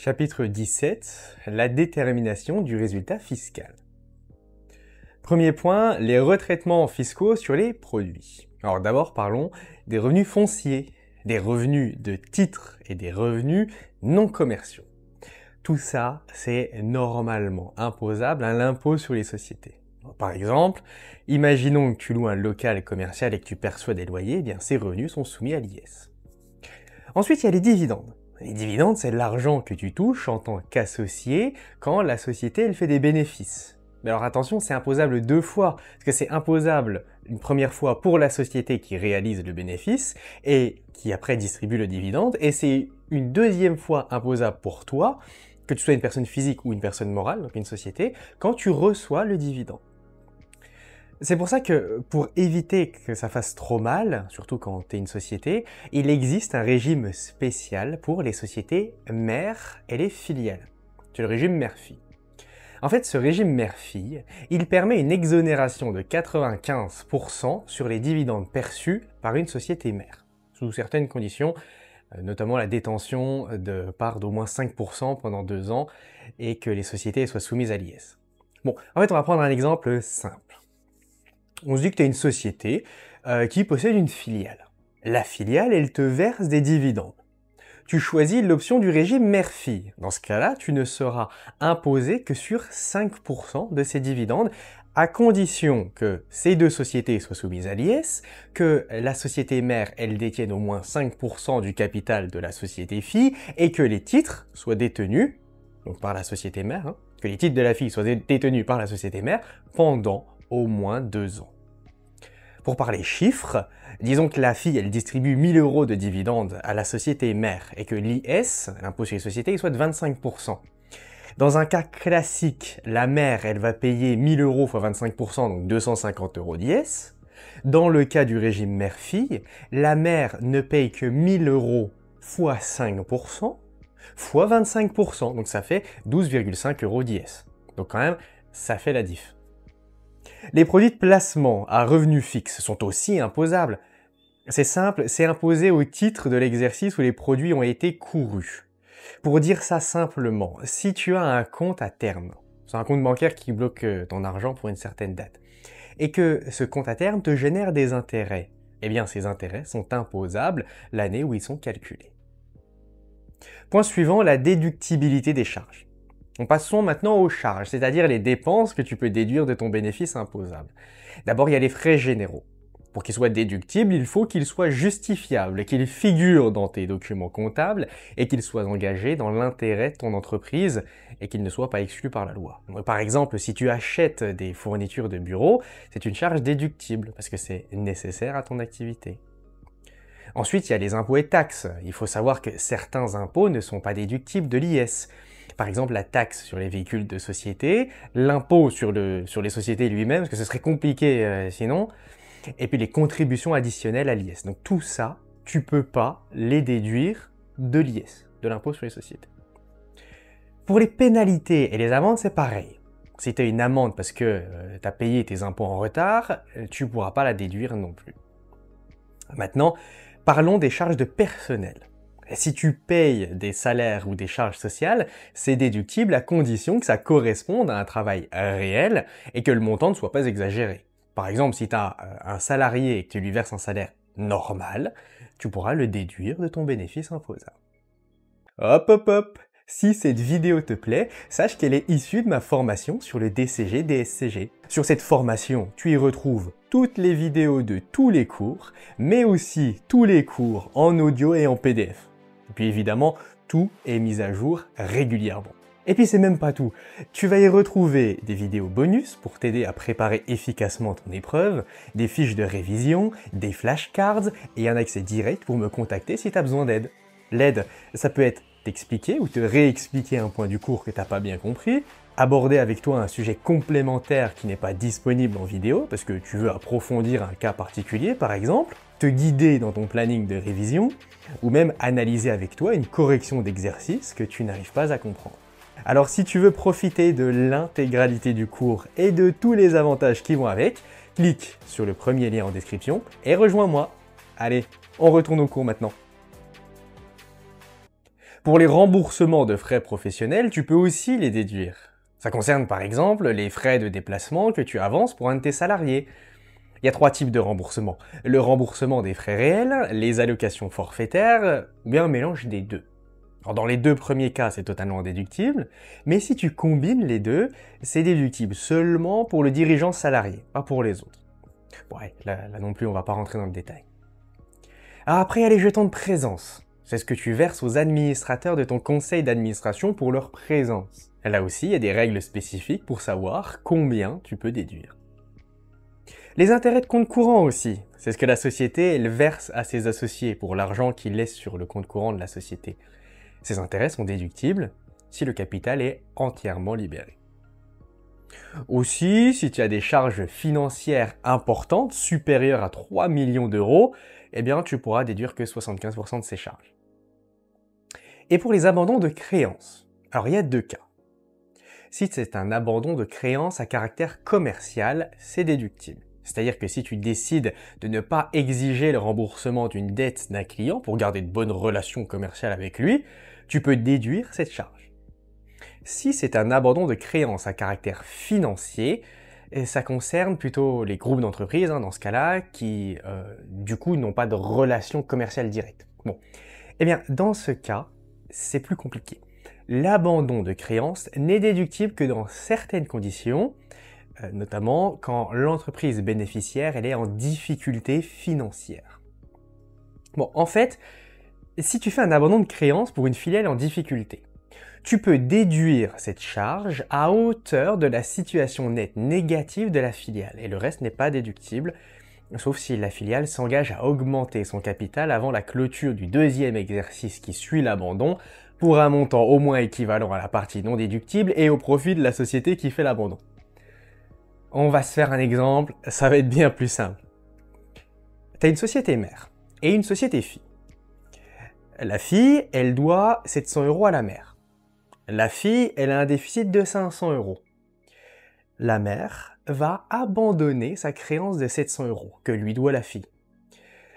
Chapitre 17. La détermination du résultat fiscal. Premier point, les retraitements fiscaux sur les produits. Alors d'abord parlons des revenus fonciers, des revenus de titres et des revenus non commerciaux. Tout ça, c'est normalement imposable à l'impôt sur les sociétés. Par exemple, imaginons que tu loues un local commercial et que tu perçois des loyers, eh bien ces revenus sont soumis à l'IS. Ensuite, il y a les dividendes. Les dividendes, c'est l'argent que tu touches en tant qu'associé quand la société elle fait des bénéfices. Mais alors attention, c'est imposable deux fois, parce que c'est imposable une première fois pour la société qui réalise le bénéfice et qui après distribue le dividende, et c'est une deuxième fois imposable pour toi, que tu sois une personne physique ou une personne morale, donc une société, quand tu reçois le dividende. C'est pour ça que, pour éviter que ça fasse trop mal, surtout quand tu es une société, il existe un régime spécial pour les sociétés mères et les filiales. C'est le régime mère-fille. En fait, ce régime mère-fille, il permet une exonération de 95% sur les dividendes perçus par une société mère, sous certaines conditions, notamment la détention de parts d'au moins 5% pendant 2 ans et que les sociétés soient soumises à l'IS. Bon, en fait, on va prendre un exemple simple. On se dit que tu es une société qui possède une filiale. La filiale, elle te verse des dividendes. Tu choisis l'option du régime mère-fille. Dans ce cas-là, tu ne seras imposé que sur 5% de ces dividendes, à condition que ces deux sociétés soient soumises à l'IS, que la société mère, elle détienne au moins 5% du capital de la société fille, et que les titres soient détenus, donc par la société mère, que les titres de la fille soient détenus par la société mère pendant au moins 2 ans. Pour parler chiffres, disons que la fille, elle distribue 1000 € de dividendes à la société mère et que l'IS, l'impôt sur les sociétés, soit de 25%. Dans un cas classique, la mère, elle va payer 1000 € fois 25%, donc 250 € d'IS. Dans le cas du régime mère-fille, la mère ne paye que 1000 € fois 5%, fois 25%, donc ça fait 12,5 € d'IS. Donc quand même, ça fait la diff. Les produits de placement à revenus fixes sont aussi imposables. C'est simple, c'est imposé au titre de l'exercice où les produits ont été courus. Pour dire ça simplement, si tu as un compte à terme, c'est un compte bancaire qui bloque ton argent pour une certaine date, et que ce compte à terme te génère des intérêts, eh bien ces intérêts sont imposables l'année où ils sont calculés. Point suivant, la déductibilité des charges. Passons maintenant aux charges, c'est-à-dire les dépenses que tu peux déduire de ton bénéfice imposable. D'abord, il y a les frais généraux. Pour qu'ils soient déductibles, il faut qu'ils soient justifiables, qu'ils figurent dans tes documents comptables et qu'ils soient engagés dans l'intérêt de ton entreprise et qu'ils ne soient pas exclus par la loi. Par exemple, si tu achètes des fournitures de bureau, c'est une charge déductible parce que c'est nécessaire à ton activité. Ensuite, il y a les impôts et taxes. Il faut savoir que certains impôts ne sont pas déductibles de l'IS. Par exemple, la taxe sur les véhicules de société, l'impôt sur les sociétés lui-même, parce que ce serait compliqué sinon, et puis les contributions additionnelles à l'IS. Donc tout ça, tu peux pas les déduire de l'IS, de l'impôt sur les sociétés. Pour les pénalités et les amendes, c'est pareil. Si tu as une amende parce que tu as payé tes impôts en retard, tu pourras pas la déduire non plus. Maintenant, parlons des charges de personnel. Si tu payes des salaires ou des charges sociales, c'est déductible à condition que ça corresponde à un travail réel et que le montant ne soit pas exagéré. Par exemple, si tu as un salarié et que tu lui verses un salaire normal, tu pourras le déduire de ton bénéfice imposable. Hop hop hop! Si cette vidéo te plaît, sache qu'elle est issue de ma formation sur le DCG-DSCG. Sur cette formation, tu y retrouves toutes les vidéos de tous les cours, mais aussi tous les cours en audio et en PDF. Et puis évidemment, tout est mis à jour régulièrement. Et puis c'est même pas tout. Tu vas y retrouver des vidéos bonus pour t'aider à préparer efficacement ton épreuve, des fiches de révision, des flashcards et un accès direct pour me contacter si tu as besoin d'aide. L'aide, ça peut être t'expliquer ou te réexpliquer un point du cours que t'as pas bien compris, aborder avec toi un sujet complémentaire qui n'est pas disponible en vidéo parce que tu veux approfondir un cas particulier par exemple, te guider dans ton planning de révision, ou même analyser avec toi une correction d'exercice que tu n'arrives pas à comprendre. Alors si tu veux profiter de l'intégralité du cours et de tous les avantages qui vont avec, clique sur le premier lien en description et rejoins-moi. Allez, on retourne au cours maintenant. Pour les remboursements de frais professionnels, tu peux aussi les déduire. Ça concerne par exemple les frais de déplacement que tu avances pour un de tes salariés. Il y a 3 types de remboursement. Le remboursement des frais réels, les allocations forfaitaires, ou bien un mélange des deux. Alors dans les 2 premiers cas, c'est totalement déductible, mais si tu combines les deux, c'est déductible seulement pour le dirigeant salarié, pas pour les autres. Ouais, là non plus, on va pas rentrer dans le détail. Alors après, il y a les jetons de présence. C'est ce que tu verses aux administrateurs de ton conseil d'administration pour leur présence. Là aussi, il y a des règles spécifiques pour savoir combien tu peux déduire. Les intérêts de compte courant aussi, c'est ce que la société elle verse à ses associés pour l'argent qu'ils laissent sur le compte courant de la société. Ces intérêts sont déductibles si le capital est entièrement libéré. Aussi, si tu as des charges financières importantes, supérieures à 3 millions d'euros, eh bien tu pourras déduire que 75% de ces charges. Et pour les abandons de créances, alors il y a 2 cas. Si c'est un abandon de créances à caractère commercial, c'est déductible. C'est-à-dire que si tu décides de ne pas exiger le remboursement d'une dette d'un client pour garder de bonnes relations commerciales avec lui, tu peux déduire cette charge. Si c'est un abandon de créances à caractère financier, ça concerne plutôt les groupes d'entreprises, dans ce cas-là, qui du coup n'ont pas de relation commerciale directe. Bon, eh bien dans ce cas, c'est plus compliqué. L'abandon de créances n'est déductible que dans certaines conditions, notamment quand l'entreprise bénéficiaire elle est en difficulté financière. Bon, en fait, si tu fais un abandon de créances pour une filiale en difficulté, tu peux déduire cette charge à hauteur de la situation nette négative de la filiale, et le reste n'est pas déductible, sauf si la filiale s'engage à augmenter son capital avant la clôture du 2e exercice qui suit l'abandon, pour un montant au moins équivalent à la partie non déductible et au profit de la société qui fait l'abandon. On va se faire un exemple, ça va être bien plus simple. Tu as une société mère et une société fille. La fille, elle doit 700 € à la mère. La fille, elle a un déficit de 500 €. La mère va abandonner sa créance de 700 € que lui doit la fille.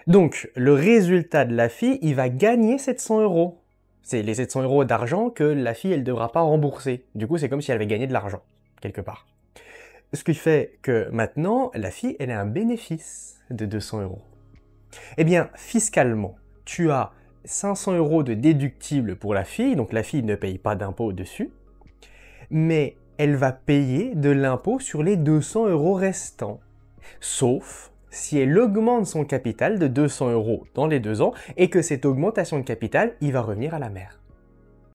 Donc, le résultat de la fille, il va gagner 700 €. C'est les 700 € d'argent que la fille, elle ne devra pas rembourser. Du coup, c'est comme si elle avait gagné de l'argent, quelque part. Ce qui fait que maintenant, la fille, elle a un bénéfice de 200 €. Eh bien, fiscalement, tu as 500 € de déductible pour la fille, donc la fille ne paye pas d'impôt dessus, mais elle va payer de l'impôt sur les 200 € restants. Sauf si elle augmente son capital de 200 € dans les 2 ans et que cette augmentation de capital, il va revenir à la mère.